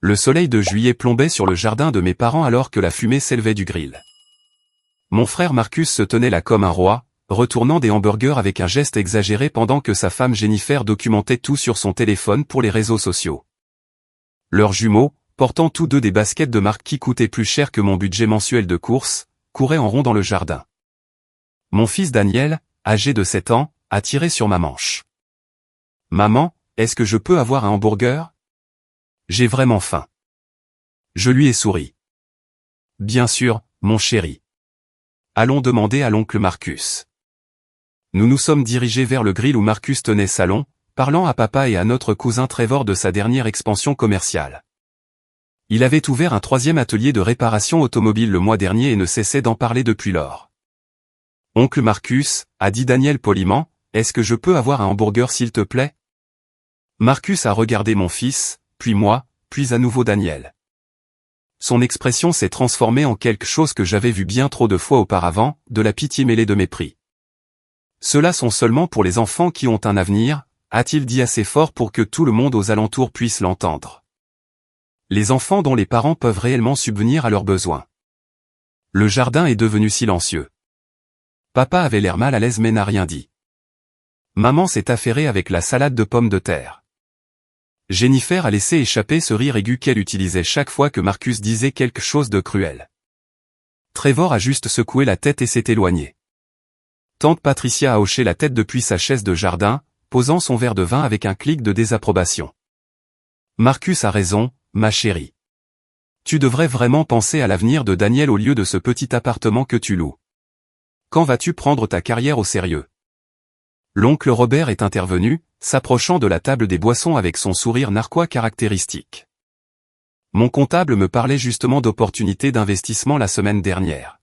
Le soleil de juillet plombait sur le jardin de mes parents alors que la fumée s'élevait du grill. Mon frère Marcus se tenait là comme un roi, retournant des hamburgers avec un geste exagéré pendant que sa femme Jennifer documentait tout sur son téléphone pour les réseaux sociaux. Leurs jumeaux, portant tous deux des baskets de marque qui coûtaient plus cher que mon budget mensuel de course, couraient en rond dans le jardin. Mon fils Daniel, âgé de 7 ans, a tiré sur ma manche. « Maman, est-ce que je peux avoir un hamburger ? J'ai vraiment faim. » Je lui ai souri. « Bien sûr, mon chéri. Allons demander à l'oncle Marcus. » Nous nous sommes dirigés vers le grill où Marcus tenait salon, parlant à papa et à notre cousin Trevor de sa dernière expansion commerciale. Il avait ouvert un 3e atelier de réparation automobile le mois dernier et ne cessait d'en parler depuis lors. « Oncle Marcus, » a dit Daniel poliment, « est-ce que je peux avoir un hamburger s'il te plaît ?» Marcus a regardé mon fils, puis moi, puis à nouveau Daniel. Son expression s'est transformée en quelque chose que j'avais vu bien trop de fois auparavant, de la pitié mêlée de mépris. « Ceux-là sont seulement pour les enfants qui ont un avenir », a-t-il dit assez fort pour que tout le monde aux alentours puisse l'entendre. Les enfants dont les parents peuvent réellement subvenir à leurs besoins. Le jardin est devenu silencieux. Papa avait l'air mal à l'aise mais n'a rien dit. Maman s'est affairée avec la salade de pommes de terre. Jennifer a laissé échapper ce rire aigu qu'elle utilisait chaque fois que Marcus disait quelque chose de cruel. Trevor a juste secoué la tête et s'est éloigné. Tante Patricia a hoché la tête depuis sa chaise de jardin, posant son verre de vin avec un clic de désapprobation. Marcus a raison, ma chérie. Tu devrais vraiment penser à l'avenir de Daniel au lieu de ce petit appartement que tu loues. Quand vas-tu prendre ta carrière au sérieux ? L'oncle Robert est intervenu, s'approchant de la table des boissons avec son sourire narquois caractéristique. Mon comptable me parlait justement d'opportunités d'investissement la semaine dernière.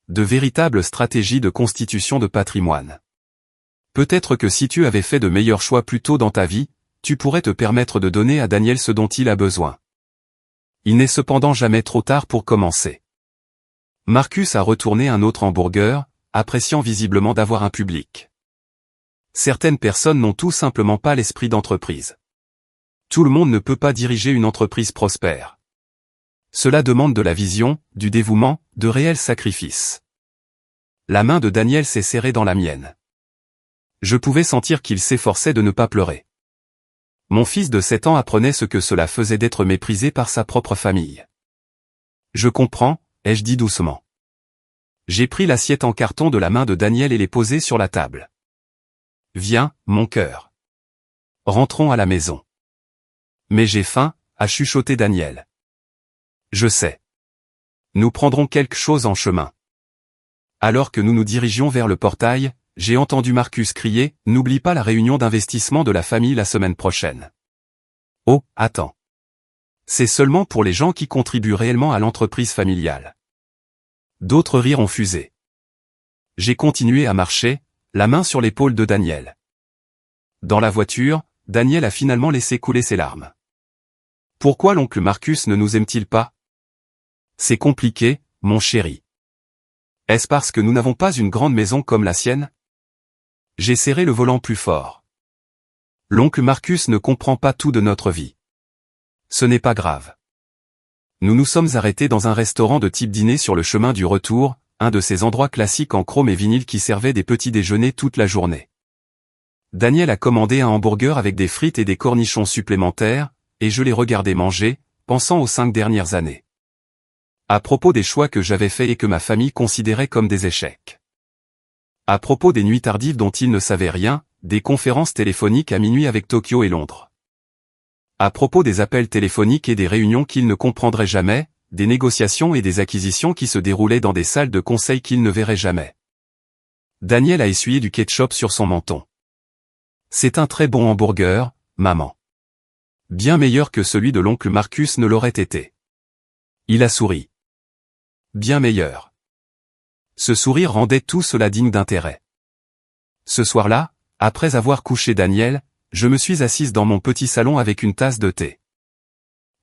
De véritables stratégies de constitution de patrimoine. Peut-être que si tu avais fait de meilleurs choix plus tôt dans ta vie, tu pourrais te permettre de donner à Daniel ce dont il a besoin. Il n'est cependant jamais trop tard pour commencer. Marcus a retourné un autre hamburger, appréciant visiblement d'avoir un public. Certaines personnes n'ont tout simplement pas l'esprit d'entreprise. Tout le monde ne peut pas diriger une entreprise prospère. Cela demande de la vision, du dévouement, de réels sacrifices. La main de Daniel s'est serrée dans la mienne. Je pouvais sentir qu'il s'efforçait de ne pas pleurer. Mon fils de 7 ans apprenait ce que cela faisait d'être méprisé par sa propre famille. Je comprends, ai-je dit doucement. J'ai pris l'assiette en carton de la main de Daniel et l'ai posée sur la table. Viens, mon cœur. Rentrons à la maison. Mais j'ai faim, a chuchoté Daniel. Je sais. Nous prendrons quelque chose en chemin. Alors que nous nous dirigions vers le portail, j'ai entendu Marcus crier, « N'oublie pas la réunion d'investissement de la famille la semaine prochaine. » Oh, attends. C'est seulement pour les gens qui contribuent réellement à l'entreprise familiale. D'autres rires ont fusé. J'ai continué à marcher, la main sur l'épaule de Daniel. Dans la voiture, Daniel a finalement laissé couler ses larmes. Pourquoi l'oncle Marcus ne nous aime-t-il pas ? C'est compliqué, mon chéri. Est-ce parce que nous n'avons pas une grande maison comme la sienne ? J'ai serré le volant plus fort. L'oncle Marcus ne comprend pas tout de notre vie. Ce n'est pas grave. Nous nous sommes arrêtés dans un restaurant de type dîner sur le chemin du retour, un de ces endroits classiques en chrome et vinyle qui servaient des petits déjeuners toute la journée. Daniel a commandé un hamburger avec des frites et des cornichons supplémentaires, et je l'ai regardé manger, pensant aux 5 dernières années. À propos des choix que j'avais faits et que ma famille considérait comme des échecs. À propos des nuits tardives dont il ne savait rien, des conférences téléphoniques à minuit avec Tokyo et Londres. À propos des appels téléphoniques et des réunions qu'il ne comprendrait jamais, des négociations et des acquisitions qui se déroulaient dans des salles de conseil qu'il ne verrait jamais. Daniel a essuyé du ketchup sur son menton. C'est un très bon hamburger, maman. Bien meilleur que celui de l'oncle Marcus ne l'aurait été. Il a souri. Bien meilleur. Ce sourire rendait tout cela digne d'intérêt. Ce soir-là, après avoir couché Daniel, je me suis assise dans mon petit salon avec une tasse de thé.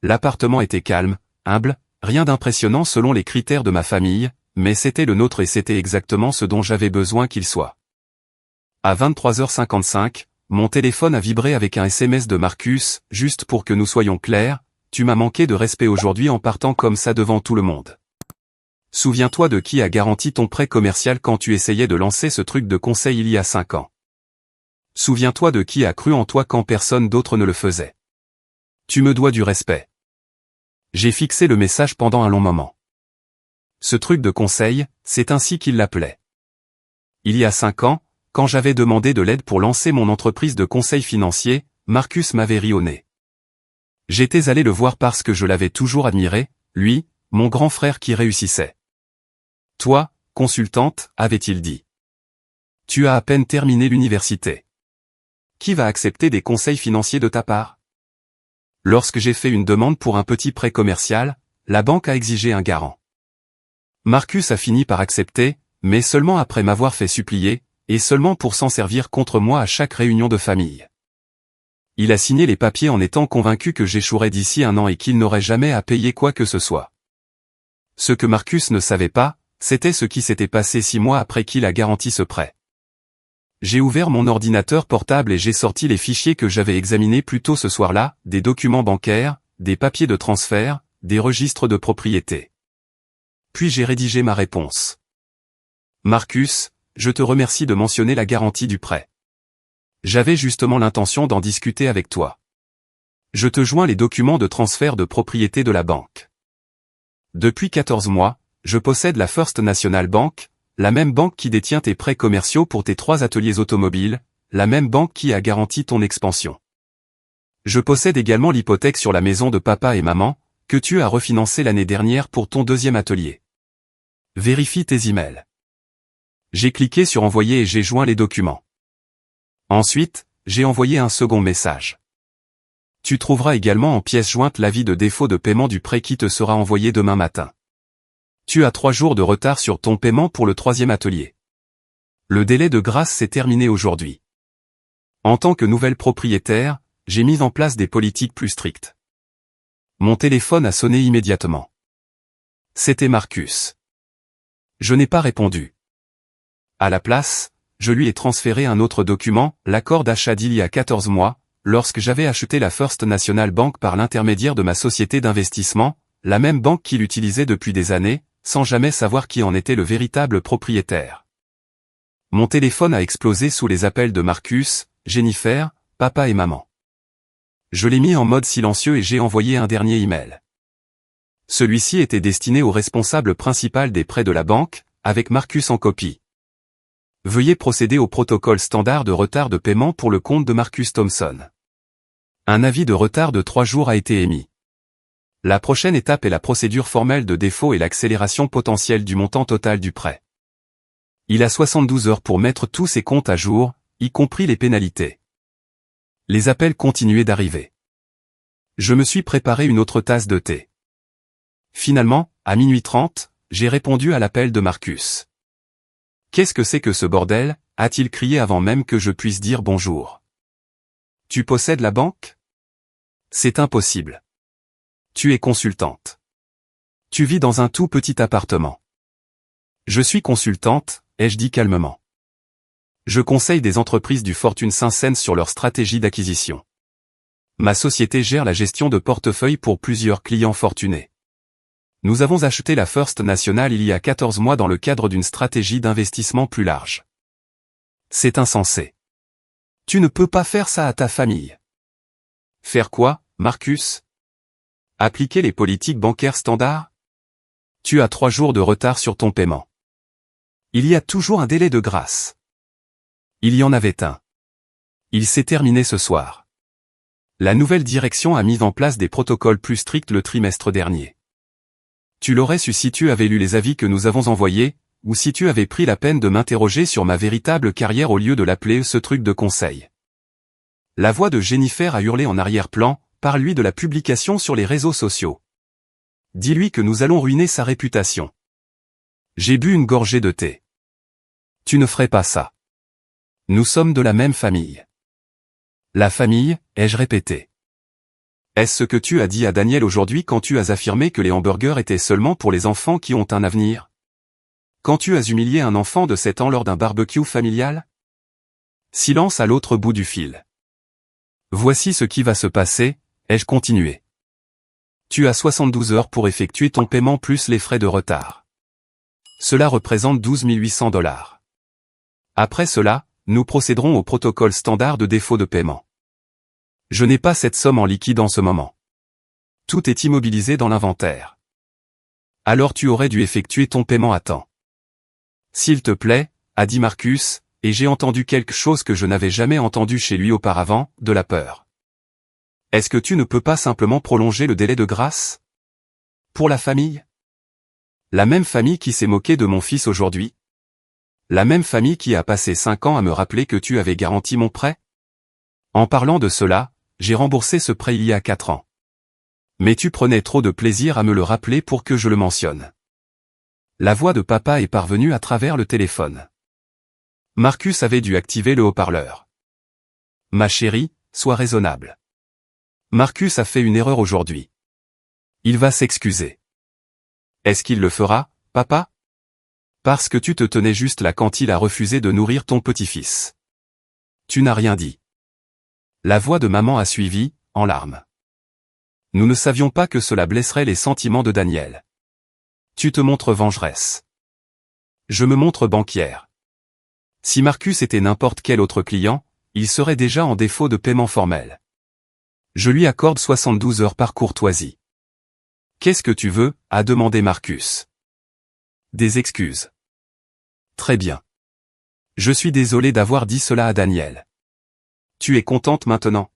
L'appartement était calme, humble, rien d'impressionnant selon les critères de ma famille, mais c'était le nôtre et c'était exactement ce dont j'avais besoin qu'il soit. À 23h55, mon téléphone a vibré avec un SMS de Marcus, juste pour que nous soyons clairs, tu m'as manqué de respect aujourd'hui en partant comme ça devant tout le monde. Souviens-toi de qui a garanti ton prêt commercial quand tu essayais de lancer ce truc de conseil il y a 5 ans. Souviens-toi de qui a cru en toi quand personne d'autre ne le faisait. Tu me dois du respect. J'ai fixé le message pendant un long moment. Ce truc de conseil, c'est ainsi qu'il l'appelait. Il y a 5 ans, quand j'avais demandé de l'aide pour lancer mon entreprise de conseil financier, Marcus m'avait ri au nez. J'étais allé le voir parce que je l'avais toujours admiré, lui, mon grand frère qui réussissait. Toi, consultante, avait-il dit. Tu as à peine terminé l'université. Qui va accepter des conseils financiers de ta part? Lorsque j'ai fait une demande pour un petit prêt commercial, la banque a exigé un garant. Marcus a fini par accepter, mais seulement après m'avoir fait supplier, et seulement pour s'en servir contre moi à chaque réunion de famille. Il a signé les papiers en étant convaincu que j'échouerais d'ici 1 an et qu'il n'aurait jamais à payer quoi que ce soit. Ce que Marcus ne savait pas, c'était ce qui s'était passé 6 mois après qu'il a garanti ce prêt. J'ai ouvert mon ordinateur portable et j'ai sorti les fichiers que j'avais examinés plus tôt ce soir-là, des documents bancaires, des papiers de transfert, des registres de propriété. Puis j'ai rédigé ma réponse. Marcus, je te remercie de mentionner la garantie du prêt. J'avais justement l'intention d'en discuter avec toi. Je te joins les documents de transfert de propriété de la banque. Depuis 14 mois, je possède la First National Bank, la même banque qui détient tes prêts commerciaux pour tes 3 ateliers automobiles, la même banque qui a garanti ton expansion. Je possède également l'hypothèque sur la maison de papa et maman, que tu as refinancée l'année dernière pour ton 2e atelier. Vérifie tes emails. J'ai cliqué sur envoyer et j'ai joint les documents. Ensuite, j'ai envoyé un second message. Tu trouveras également en pièce jointe l'avis de défaut de paiement du prêt qui te sera envoyé demain matin. Tu as 3 jours de retard sur ton paiement pour le 3e atelier. Le délai de grâce s'est terminé aujourd'hui. En tant que nouvelle propriétaire, j'ai mis en place des politiques plus strictes. Mon téléphone a sonné immédiatement. C'était Marcus. Je n'ai pas répondu. À la place, je lui ai transféré un autre document, l'accord d'achat d'il y a 14 mois, lorsque j'avais acheté la First National Bank par l'intermédiaire de ma société d'investissement, la même banque qu'il utilisait depuis des années, sans jamais savoir qui en était le véritable propriétaire. Mon téléphone a explosé sous les appels de Marcus, Jennifer, papa et maman. Je l'ai mis en mode silencieux et j'ai envoyé un dernier email. Celui-ci était destiné au responsable principal des prêts de la banque, avec Marcus en copie. Veuillez procéder au protocole standard de retard de paiement pour le compte de Marcus Thompson. Un avis de retard de 3 jours a été émis. La prochaine étape est la procédure formelle de défaut et l'accélération potentielle du montant total du prêt. Il a 72 heures pour mettre tous ses comptes à jour, y compris les pénalités. Les appels continuaient d'arriver. Je me suis préparé une autre tasse de thé. Finalement, à minuit 30, j'ai répondu à l'appel de Marcus. Qu'est-ce que c'est que ce bordel, a-t-il crié avant même que je puisse dire bonjour. Tu possèdes la banque? C'est impossible. Tu es consultante. Tu vis dans un tout petit appartement. Je suis consultante, ai-je dit calmement. Je conseille des entreprises du Fortune 500 sur leur stratégie d'acquisition. Ma société gère la gestion de portefeuille pour plusieurs clients fortunés. Nous avons acheté la First National il y a 14 mois dans le cadre d'une stratégie d'investissement plus large. C'est insensé. Tu ne peux pas faire ça à ta famille. Faire quoi, Marcus? Appliquer les politiques bancaires standards? Tu as 3 jours de retard sur ton paiement. Il y a toujours un délai de grâce. Il y en avait un. Il s'est terminé ce soir. La nouvelle direction a mis en place des protocoles plus stricts le trimestre dernier. Tu l'aurais su si tu avais lu les avis que nous avons envoyés, ou si tu avais pris la peine de m'interroger sur ma véritable carrière au lieu de l'appeler ce truc de conseil. La voix de Jennifer a hurlé en arrière-plan, parle-lui de la publication sur les réseaux sociaux. Dis-lui que nous allons ruiner sa réputation. J'ai bu une gorgée de thé. Tu ne ferais pas ça. Nous sommes de la même famille. La famille, ai-je répété. Est-ce ce que tu as dit à Daniel aujourd'hui quand tu as affirmé que les hamburgers étaient seulement pour les enfants qui ont un avenir? Quand tu as humilié un enfant de 7 ans lors d'un barbecue familial? Silence à l'autre bout du fil. Voici ce qui va se passer, ai-je continué. Tu as 72 heures pour effectuer ton paiement plus les frais de retard. Cela représente 12 800 $. Après cela, nous procéderons au protocole standard de défaut de paiement. Je n'ai pas cette somme en liquide en ce moment. Tout est immobilisé dans l'inventaire. Alors tu aurais dû effectuer ton paiement à temps. S'il te plaît, a dit Marcus, et j'ai entendu quelque chose que je n'avais jamais entendu chez lui auparavant, de la peur. Est-ce que tu ne peux pas simplement prolonger le délai de grâce? Pour la famille? La même famille qui s'est moquée de mon fils aujourd'hui? La même famille qui a passé 5 ans à me rappeler que tu avais garanti mon prêt? En parlant de cela, j'ai remboursé ce prêt il y a 4 ans. Mais tu prenais trop de plaisir à me le rappeler pour que je le mentionne. La voix de papa est parvenue à travers le téléphone. Marcus avait dû activer le haut-parleur. Ma chérie, sois raisonnable. Marcus a fait une erreur aujourd'hui. Il va s'excuser. Est-ce qu'il le fera, papa? Parce que tu te tenais juste là quand il a refusé de nourrir ton petit-fils. Tu n'as rien dit. La voix de maman a suivi, en larmes. Nous ne savions pas que cela blesserait les sentiments de Daniel. Tu te montres vengeresse. Je me montre banquière. Si Marcus était n'importe quel autre client, il serait déjà en défaut de paiement formel. Je lui accorde 72 heures par courtoisie. Qu'est-ce que tu veux, a demandé Marcus. Des excuses. Très bien. Je suis désolé d'avoir dit cela à Daniel. Tu es contente maintenant?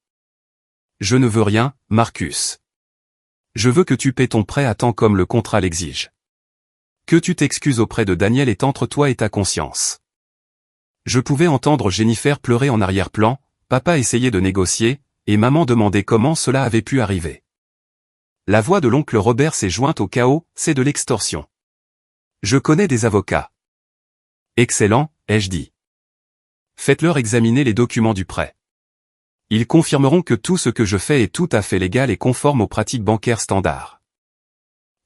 Je ne veux rien, Marcus. Je veux que tu paies ton prêt à temps comme le contrat l'exige. Que tu t'excuses auprès de Daniel est entre toi et ta conscience. Je pouvais entendre Jennifer pleurer en arrière-plan, papa essayait de négocier, et maman demandait comment cela avait pu arriver. La voix de l'oncle Robert s'est jointe au chaos, c'est de l'extorsion. Je connais des avocats. Excellent, ai-je dit. Faites-leur examiner les documents du prêt. Ils confirmeront que tout ce que je fais est tout à fait légal et conforme aux pratiques bancaires standards.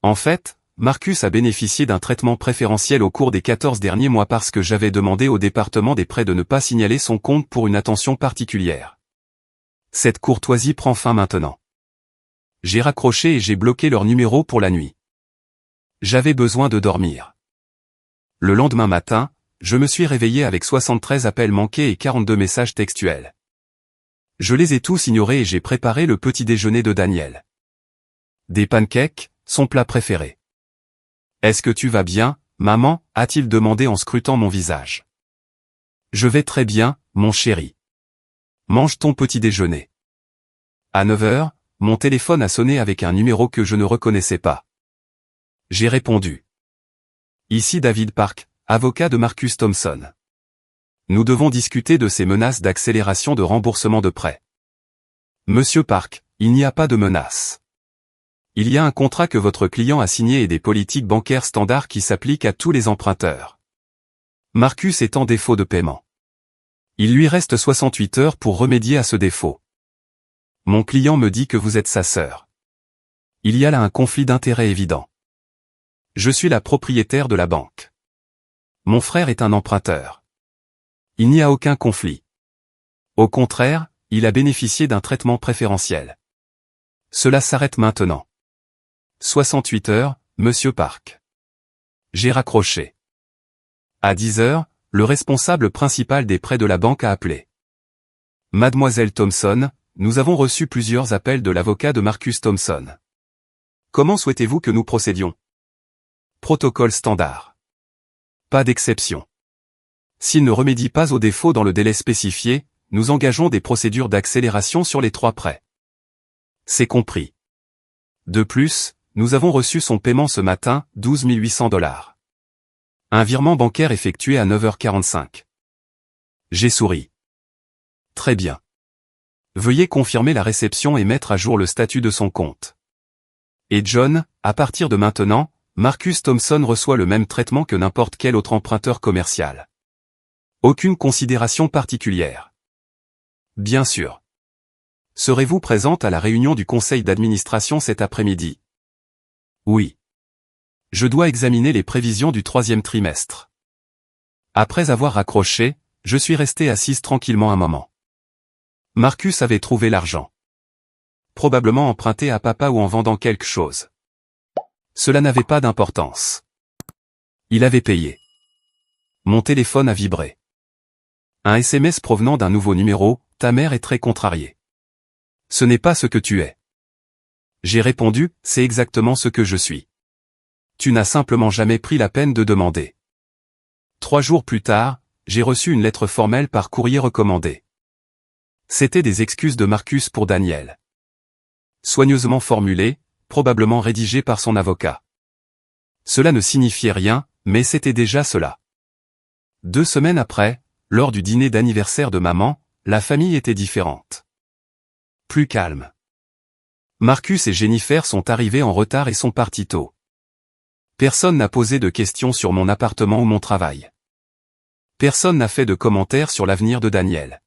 En fait, Marcus a bénéficié d'un traitement préférentiel au cours des 14 derniers mois parce que j'avais demandé au département des prêts de ne pas signaler son compte pour une attention particulière. Cette courtoisie prend fin maintenant. J'ai raccroché et j'ai bloqué leur numéro pour la nuit. J'avais besoin de dormir. Le lendemain matin, je me suis réveillé avec 73 appels manqués et 42 messages textuels. Je les ai tous ignorés et j'ai préparé le petit déjeuner de Daniel. Des pancakes, son plat préféré. Est-ce que tu vas bien, maman, a-t-il demandé en scrutant mon visage. Je vais très bien, mon chéri. Mange ton petit déjeuner. À 9 heures, mon téléphone a sonné avec un numéro que je ne reconnaissais pas. J'ai répondu. Ici David Park, avocat de Marcus Thompson. Nous devons discuter de ces menaces d'accélération de remboursement de prêts. Monsieur Park, il n'y a pas de menace. Il y a un contrat que votre client a signé et des politiques bancaires standards qui s'appliquent à tous les emprunteurs. Marcus est en défaut de paiement. Il lui reste 68 heures pour remédier à ce défaut. Mon client me dit que vous êtes sa sœur. Il y a là un conflit d'intérêts évident. Je suis la propriétaire de la banque. Mon frère est un emprunteur. Il n'y a aucun conflit. Au contraire, il a bénéficié d'un traitement préférentiel. Cela s'arrête maintenant. 68 heures, Monsieur Park. J'ai raccroché. À 10 heures, le responsable principal des prêts de la banque a appelé. Mademoiselle Thompson, nous avons reçu plusieurs appels de l'avocat de Marcus Thompson. Comment souhaitez-vous que nous procédions? Protocole standard. Pas d'exception. S'il ne remédie pas au défaut dans le délai spécifié, nous engageons des procédures d'accélération sur les 3 prêts. C'est compris. De plus, nous avons reçu son paiement ce matin, 12 800 $. Un virement bancaire effectué à 9h45. J'ai souri. Très bien. Veuillez confirmer la réception et mettre à jour le statut de son compte. Et John, à partir de maintenant, Marcus Thompson reçoit le même traitement que n'importe quel autre emprunteur commercial. Aucune considération particulière. Bien sûr. Serez-vous présente à la réunion du conseil d'administration cet après-midi? Oui. Je dois examiner les prévisions du 3e trimestre. Après avoir raccroché, je suis resté assise tranquillement un moment. Marcus avait trouvé l'argent. probablement emprunté à papa ou en vendant quelque chose. Cela n'avait pas d'importance. Il avait payé. Mon téléphone a vibré. Un SMS provenant d'un nouveau numéro, ta mère est très contrariée. Ce n'est pas ce que tu es. J'ai répondu, c'est exactement ce que je suis. Tu n'as simplement jamais pris la peine de demander. 3 jours plus tard, j'ai reçu une lettre formelle par courrier recommandé. C'était des excuses de Marcus pour Daniel. Soigneusement formulées, probablement rédigées par son avocat. Cela ne signifiait rien, mais c'était déjà cela. 2 semaines après, lors du dîner d'anniversaire de maman, la famille était différente. Plus calme. Marcus et Jennifer sont arrivés en retard et sont partis tôt. Personne n'a posé de questions sur mon appartement ou mon travail. Personne n'a fait de commentaires sur l'avenir de Daniel.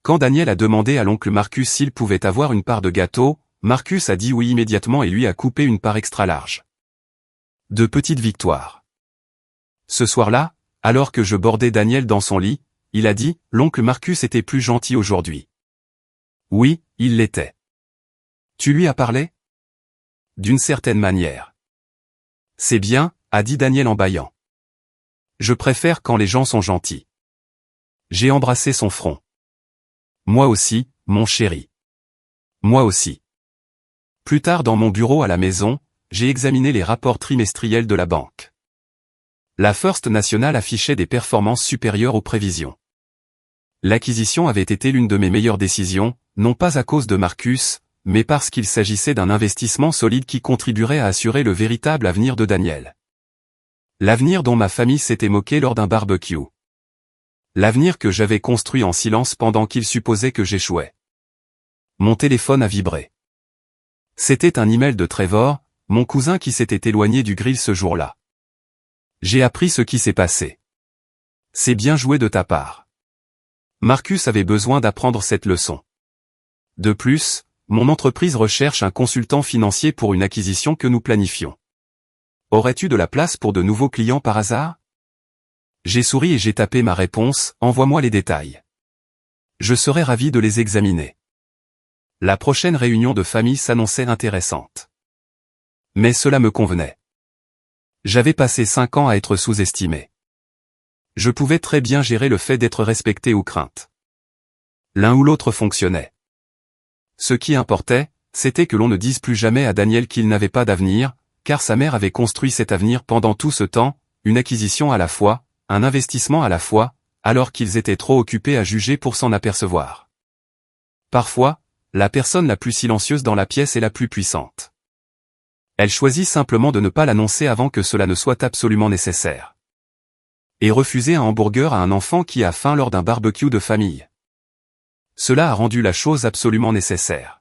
Quand Daniel a demandé à l'oncle Marcus s'il pouvait avoir une part de gâteau, Marcus a dit oui immédiatement et lui a coupé une part extra large. De petites victoires. Ce soir-là, alors que je bordais Daniel dans son lit, il a dit, l'oncle Marcus était plus gentil aujourd'hui. Oui, il l'était. Tu lui as parlé? D'une certaine manière. C'est bien, a dit Daniel en bâillant. Je préfère quand les gens sont gentils. J'ai embrassé son front. Moi aussi, mon chéri. Moi aussi. Plus tard dans mon bureau à la maison, j'ai examiné les rapports trimestriels de la banque. La First National affichait des performances supérieures aux prévisions. L'acquisition avait été l'une de mes meilleures décisions, non pas à cause de Marcus, mais parce qu'il s'agissait d'un investissement solide qui contribuerait à assurer le véritable avenir de Daniel. L'avenir dont ma famille s'était moquée lors d'un barbecue. L'avenir que j'avais construit en silence pendant qu'il supposait que j'échouais. Mon téléphone a vibré. C'était un email de Trevor, mon cousin qui s'était éloigné du grill ce jour-là. J'ai appris ce qui s'est passé. C'est bien joué de ta part. Marcus avait besoin d'apprendre cette leçon. De plus, mon entreprise recherche un consultant financier pour une acquisition que nous planifions. Aurais-tu de la place pour de nouveaux clients par hasard? J'ai souri et j'ai tapé ma réponse, envoie-moi les détails. Je serais ravi de les examiner. La prochaine réunion de famille s'annonçait intéressante. Mais cela me convenait. J'avais passé 5 ans à être sous-estimé. Je pouvais très bien gérer le fait d'être respecté ou crainte. L'un ou l'autre fonctionnait. Ce qui importait, c'était que l'on ne dise plus jamais à Daniel qu'il n'avait pas d'avenir, car sa mère avait construit cet avenir pendant tout ce temps, une acquisition à la fois, un investissement à la fois, alors qu'ils étaient trop occupés à juger pour s'en apercevoir. Parfois, la personne la plus silencieuse dans la pièce est la plus puissante. Elle choisit simplement de ne pas l'annoncer avant que cela ne soit absolument nécessaire. Et refuser un hamburger à un enfant qui a faim lors d'un barbecue de famille. Cela a rendu la chose absolument nécessaire.